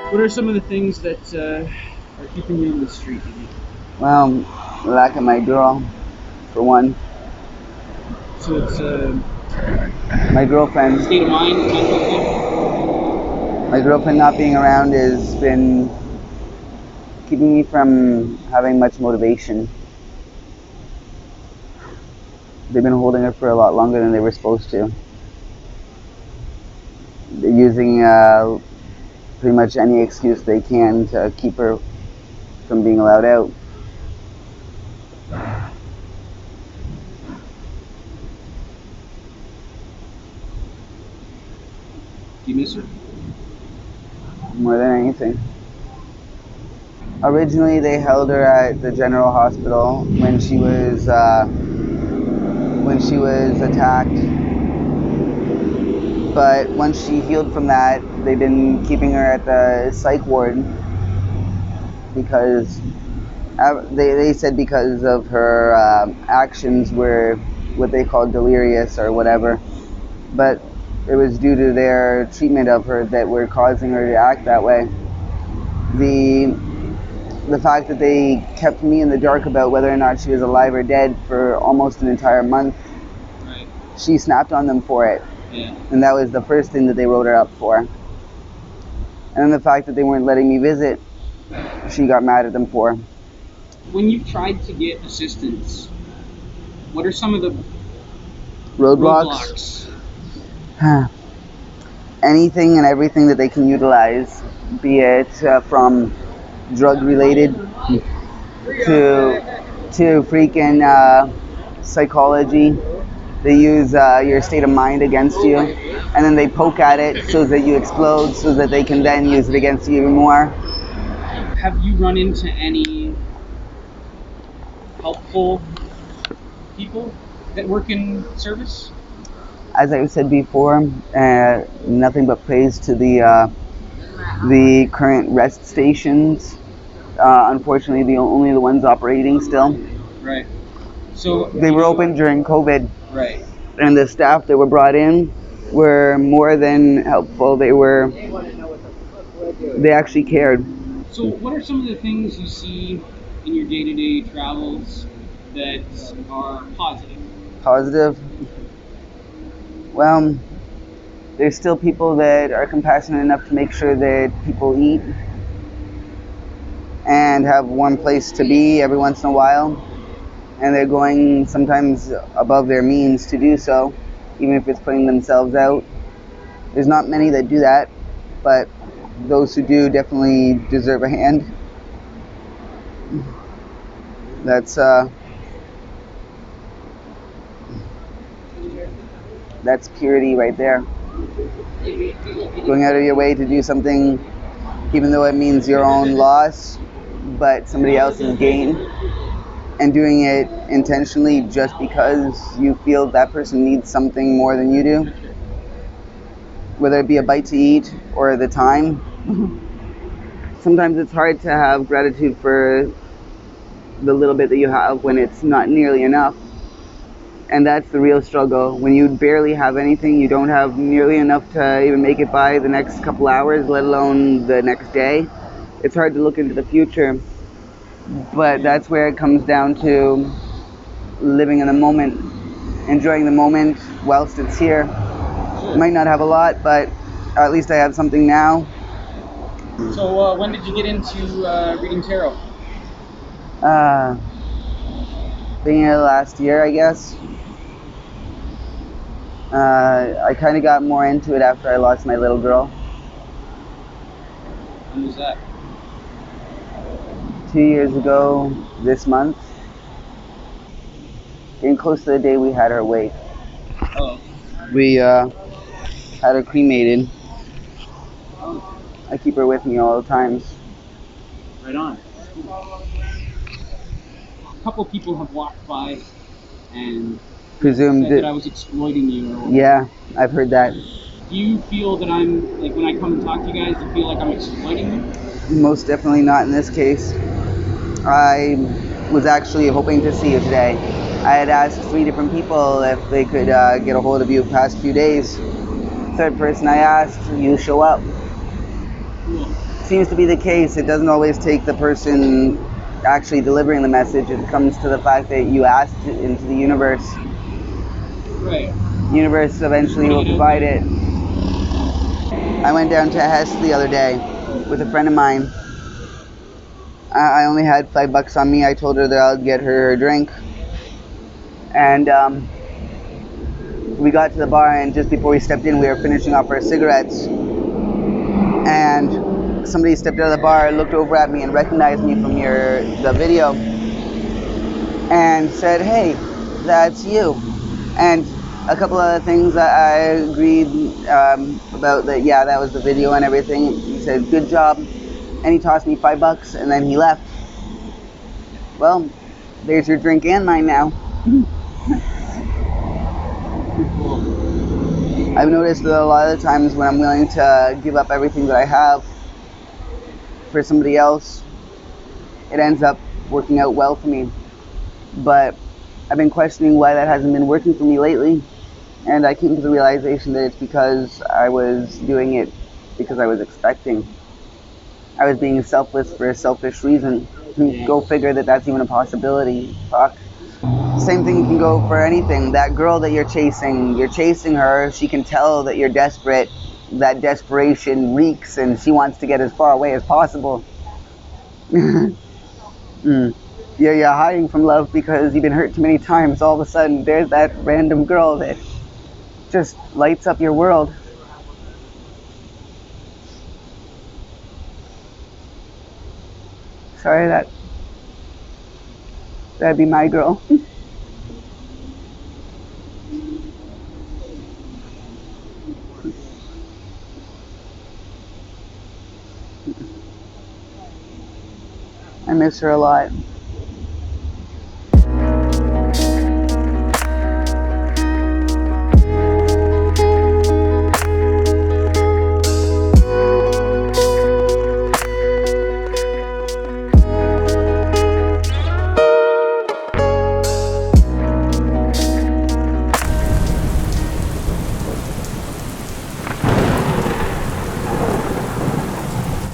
What are some of the things that are keeping you on the street? Well, lack of my girl, for one. So it's My girlfriend. state of mind, mental thing. My girlfriend not being around has been keeping me from having much motivation. They've been holding her for a lot longer than they were supposed to. They're using pretty much any excuse they can to keep her from being allowed out. Do you miss her? More than anything. Originally, they held her at the general hospital when she was attacked. But once she healed from that, they've been keeping her at the psych ward because they said because of her actions were what they call delirious or whatever. But it was due to their treatment of her that were causing her to act that way. The fact that they kept me in the dark about whether or not she was alive or dead for almost an entire month, Right. she snapped on them for it. Yeah. And that was the first thing that they wrote her up for. And then the fact that they weren't letting me visit, she got mad at them for. When you've tried to get assistance, what are some of the Roadblocks? Anything and everything that they can utilize, be it from drug related to freaking psychology. They use your state of mind against you, and then they poke at it so that you explode, so that they can then use it against you even more. Have you run into any helpful people that work in service? As I said before, nothing but praise to the current rest stations. Unfortunately, only the ones operating still. Right. So they were open during COVID. Right. And the staff that were brought in were more than helpful. They actually cared. So what are some of the things you see in your day-to-day travels that are positive? Positive? Well, there's still people that are compassionate enough to make sure that people eat and have one place to be every once in a while. And they're going sometimes above their means to do so, even if it's putting themselves out. There's not many that do that, but those who do definitely deserve a hand. That's purity right there. Going out of your way to do something, even though it means your own loss, but somebody else's gain, and doing it intentionally just because you feel that person needs something more than you do, whether it be a bite to eat or the time. Sometimes it's hard to have gratitude for the little bit that you have when it's not nearly enough. And that's the real struggle. When you barely have anything, you don't have nearly enough to even make it by the next couple hours, let alone the next day. It's hard to look into the future. But that's where it comes down to living in the moment, enjoying the moment whilst it's here. I might not have a lot, but at least I have something now. So when did you get into reading tarot? Being here last year, I guess. I kind of got more into it after I lost my little girl. When was that? 2 years ago this month. Getting close to the day we had her wake. Oh. We had her cremated. I keep her with me all the times. Right on. Cool. A couple of people have walked by and Presumed said that I was exploiting you. Or yeah, I've heard that. Do you feel that I'm, like when I come and talk to you guys, do you feel like I'm exploiting you? Most definitely not in this case. I was actually hoping to see you today. I had asked 3 different people if they could get a hold of you past few days. Third person I asked, you show up. Cool. seems to be the case. It doesn't always take the person actually delivering the message. It comes to the fact that you asked it into the universe. Right. The universe eventually will provide it. I went down to Hess the other day with a friend of mine. I only had $5 on me. I told her that I'll get her drink. And we got to the bar, and just before we stepped in, we were finishing off our cigarettes. And somebody stepped out of the bar, looked over at me, and recognized me from the video, and said, "Hey, that's you." And a couple other things that I agreed about that. Yeah, that was the video and everything. He said, "Good job," and he tossed me $5, and then he left. Well, there's your drink and mine now. I've noticed that a lot of the times when I'm willing to give up everything that I have for somebody else, it ends up working out well for me. But I've been questioning why that hasn't been working for me lately, and I came to the realization that it's because I was doing it because I was expecting. I was being selfless for a selfish reason. Go figure that that's even a possibility. Fuck. Same thing can go for anything. That girl that you're chasing her, she can tell that you're desperate. That desperation reeks, and she wants to get as far away as possible. You're hiding from love because you've been hurt too many times. All of a sudden, there's that random girl that just lights up your world. Sorry, that'd be my girl. I miss her a lot.